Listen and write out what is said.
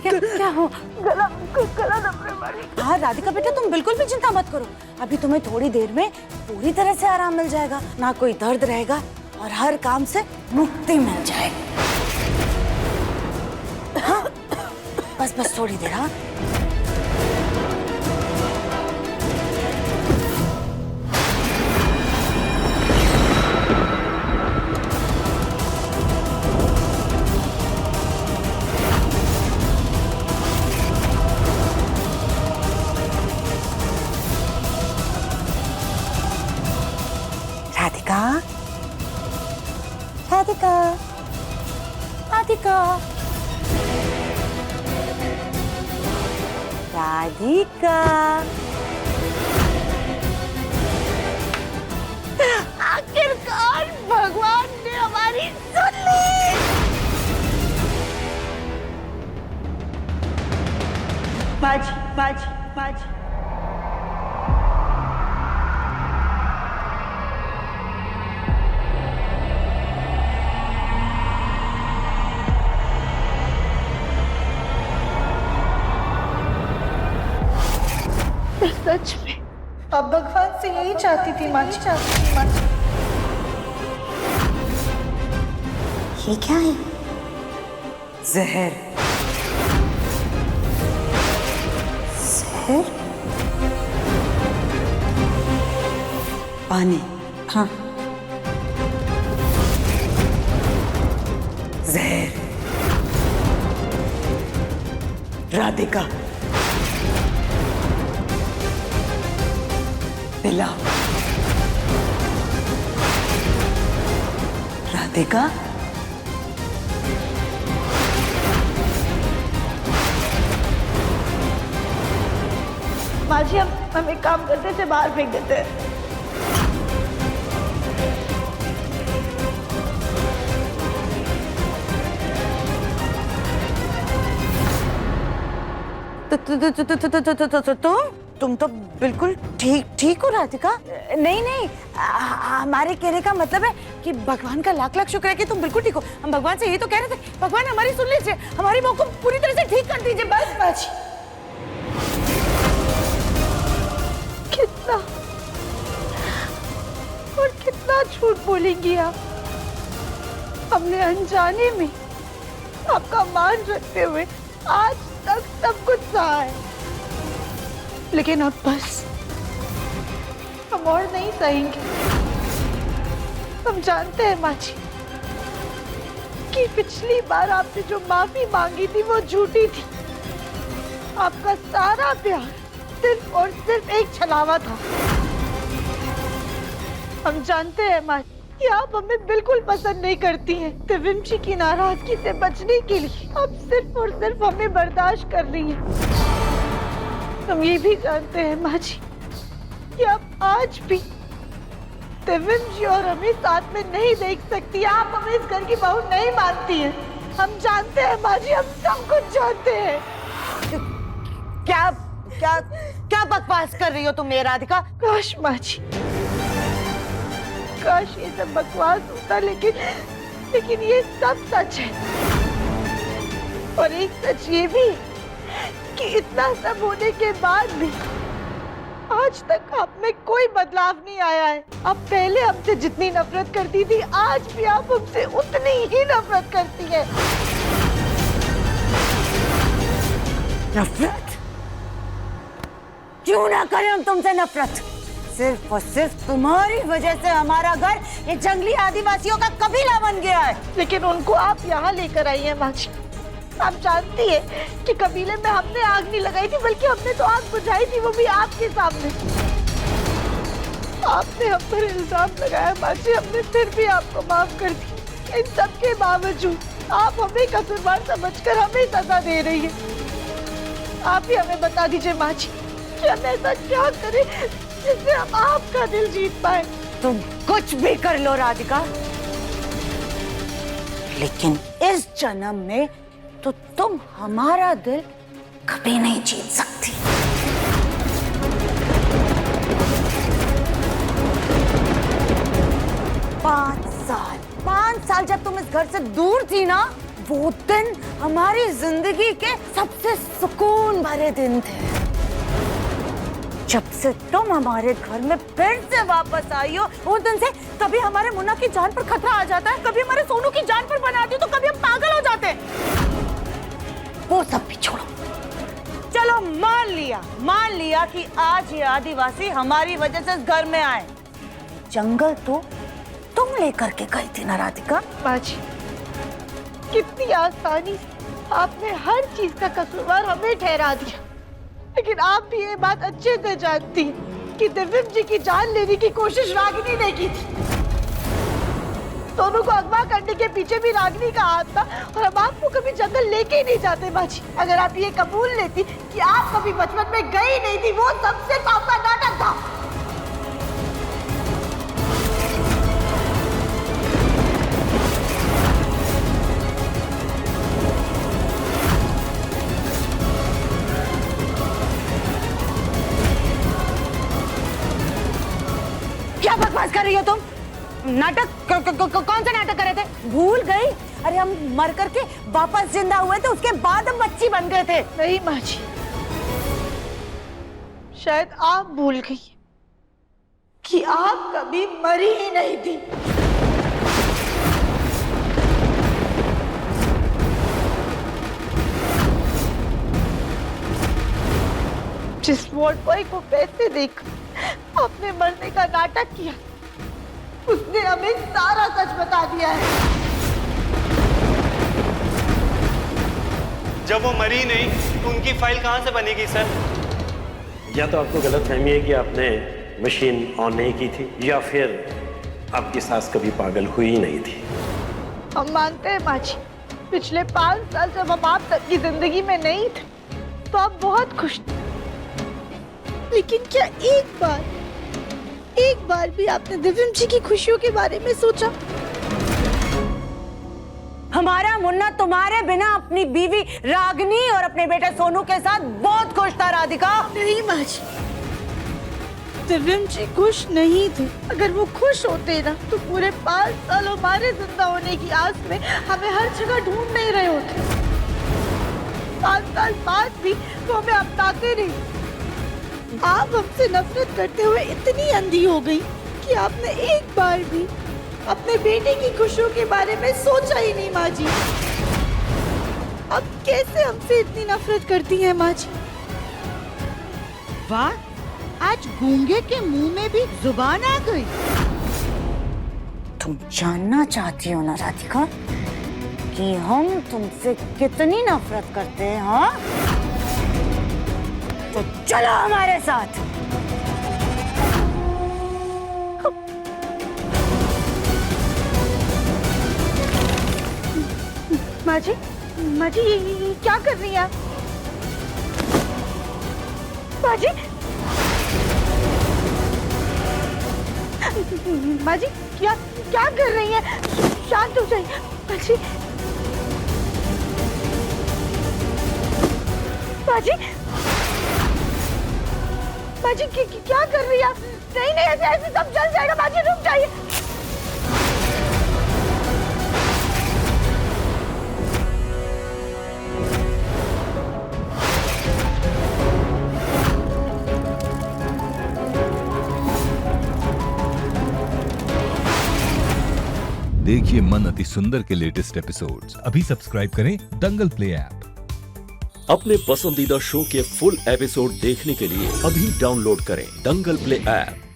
क्या हो? गला दब रहा है। हाँ राधिका बेटा, तुम बिल्कुल भी चिंता मत करो। अभी तुम्हें थोड़ी देर में पूरी तरह से आराम मिल जाएगा, ना कोई दर्द रहेगा और हर काम से मुक्ति मिल जाएगी। हाँ? बस थोड़ी देर। हाँ राधिका, राधिका, राधिका, राधिका। आखिरकार भगवान ने हमारी सुन ली। बाजी बाजी बाजी। सच में अब भगवान से यही चाहती थी माँ जी। ये क्या है? जहर। जहर? पानी। हाँ, जहर। राधिका, पिला। राधिका, माँ जी हम एक काम करते थे, बाहर फेंक देते हैं। तुम तो बिल्कुल ठीक हो राधिका। नहीं, हमारे कहने का मतलब है कि भगवान का लाख लाख शुक्र है कि तुम बिल्कुल ठीक हो। हम भगवान से यही तो कह रहे थे, भगवान हमारी सुन लीजिए, हमारी बहू को पूरी तरह से ठीक कर दीजिए। बस बाजी। कितना और कितना झूठ बोलेंगी आप। हमने अनजाने में आपका मान रखते हुए आज तक सब कुछ सहा है, लेकिन अब बस हम और नहीं सहेंगे। हम जानते हैं माँ जी कि पिछली बार आपने जो माफी मांगी थी वो झूठी थी। आपका सारा प्यार सिर्फ और सिर्फ एक छलावा था। हम जानते हैं माँ कि आप हमें बिल्कुल पसंद नहीं करती हैं। त्रिविम जी की नाराजगी से बचने के लिए आप सिर्फ और सिर्फ हमें बर्दाश्त कर रही हैं। हम ये भी जानते हैं माँ जी कि आप आज भी त्रिविम जी और हमें साथ में नहीं देख सकती। आप हमें इस घर की बहू नहीं मानती हैं। हम जानते हैं माँ जी, हम सब कुछ जानते हैं। क्या क्या क्या बकवास कर रही हो तुम ये राधिका? काश माँ जी, काश ये सब बकवास होता, लेकिन ये सब सच है। और एक सच ये भी कि इतना सब होने के बाद भी आज तक आप में कोई बदलाव नहीं आया है। आप पहले हमसे जितनी नफरत करती थी, आज भी आप हमसे उतनी ही नफरत करती है। नफरत? क्यों ना करें हम तुमसे नफरत? सिर्फ और सिर्फ तुम्हारी वजह से हमारा घर ये जंगली आदिवासियों का कबीला बन गया है। लेकिन उनको आप यहाँ लेकर आई हैं माँ जी। आप जानती है कि कबीले में हमने आग नहीं लगाई थी, बल्कि हमने तो आग बुझाई थी, वो भी आपके सामने। आपने हम पर इल्जाम लगाया माँ जी, हमने फिर भी आपको माफ कर दी। इन सब के बावजूद आप हमें कसूरवार समझकर हमें सजा दे रही है। आप ही हमें बता दीजिए माँ जी कि हम ऐसा क्या करें जिससे हम आपका दिल जीत पाए। तुम कुछ भी कर लो राधिका, लेकिन इस जन्म में तो तुम हमारा दिल कभी नहीं जीत सकती। पांच साल जब तुम इस घर से दूर थी ना, वो दिन हमारी जिंदगी के सबसे सुकून भरे दिन थे। जब से तुम हमारे घर में फिर से वापस आई हो, उस दिन से कभी हमारे मुन्ना की जान पर खतरा आ जाता है, कभी हमारे सोनू की जान पर बनाती तो कभी हम पागल हो जाते हैं। वो सब भी छोड़ो, चलो मान लिया कि आज ये आदिवासी हमारी वजह से इस घर में आए। जंगल तो तुम लेकर के गई थी ना राधिका। माँ जी, कितनी आसानी से आपने हर चीज का कसूरवार हमें ठहरा दिया, लेकिन आप भी ये बात अच्छे से जानती हैं कि दिव्यम जी की जान लेने की कोशिश रागिनी ने की थी। दोनों को अगवा करने के पीछे भी रागिनी का हाथ था, और अब आपको कभी जंगल लेके ही नहीं जाते माँ जी। अगर आप ये कबूल लेती कि आप कभी बचपन में गई नहीं थी, वो सब सिर्फ आपका नाटक था। क्या बकवास कर रही हो तुम? नाटक कौन सा नाटक कर रहे थे? भूल गई? अरे हम मर करके वापस जिंदा हुए थे, उसके बाद हम बच्ची बन गए थे। नहीं माँ जी, शायद आप भूल गई कि आप कभी मरी ही नहीं थी। जिस वॉर्ड बॉय को पैसे देकर आपने मरने का नाटक किया, उसने हमें सारा सच बता दिया है। जब वो मरी नहीं तो उनकी फाइल कहाँ से बनेगी सर? या तो आपको गलतफहमी है कि आपने मशीन ऑन नहीं की थी, या फिर आपकी सास कभी पागल हुई ही नहीं थी। हम मानते हैं माँ जी, पिछले 5 साल जब हम आप तक की जिंदगी में नहीं थे तो आप बहुत खुश थे, लेकिन क्या एक बार भी आपने दिव्यम जी की खुशियों के बारे में सोचा? हमारा मुन्ना तुम्हारे बिना अपनी बीवी रागिनी और अपने बेटे सोनू के साथ बहुत खुश था राधिका। नहीं माँ जी, दिव्यम जी खुश नहीं थे। अगर वो खुश होते ना तो पूरे 5 साल हमारे जिंदा होने की आस में हमें हर जगह ढूंढ नहीं रहे होते। 5 साल बाद भी वो हमें अपनाते नहीं। आप हमसे नफरत करते हुए इतनी अंधी हो गई कि आपने एक बार भी अपने बेटे की खुशियों के बारे में सोचा ही नहीं माँ जी। अब कैसे हमसे इतनी नफरत करती हैं माँ जी? वाह, आज गूंगे के मुंह में भी जुबान आ गई। तुम जानना चाहती हो ना राधिका कि हम तुमसे कितनी नफरत करते हैं? हाँ, तो चलो हमारे साथ। माँ जी, ये क्या कर रही हैं आप? माँ जी, माँ जी क्या कर रही हैं? शांत हो जाइए माँ जी। माँ जी, माँ जी क्या कर रही है आप? नहीं ऐसे सब जल जाएगा। माँ जी रुक जाइए। देखिए मन अति सुंदर के लेटेस्ट एपिसोड्स अभी सब्सक्राइब करें दंगल प्ले ऐप। अपने पसंदीदा शो के फुल एपिसोड देखने के लिए अभी डाउनलोड करें दंगल प्ले ऐप।